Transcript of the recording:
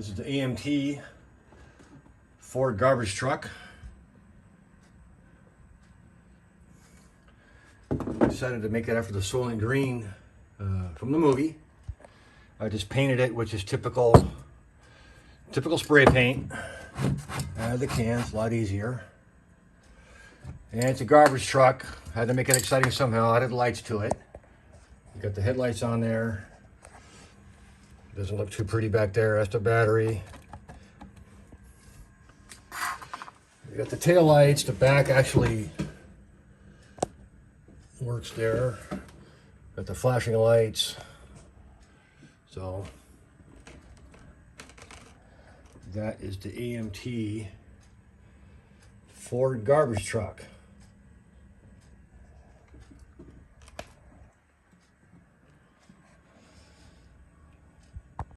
This is the AMT Ford garbage truck. Decided to make it after the Soylent Green from the movie. I just painted it, which is typical spray paint. Out of the cans, a lot easier. And it's a garbage truck. Had to make it exciting somehow. Added lights to it. You got the headlights on there. Doesn't look too pretty back there. That's the battery. You got the tail lights. The back actually works there. Got the flashing lights. So that is the AMT Ford garbage truck.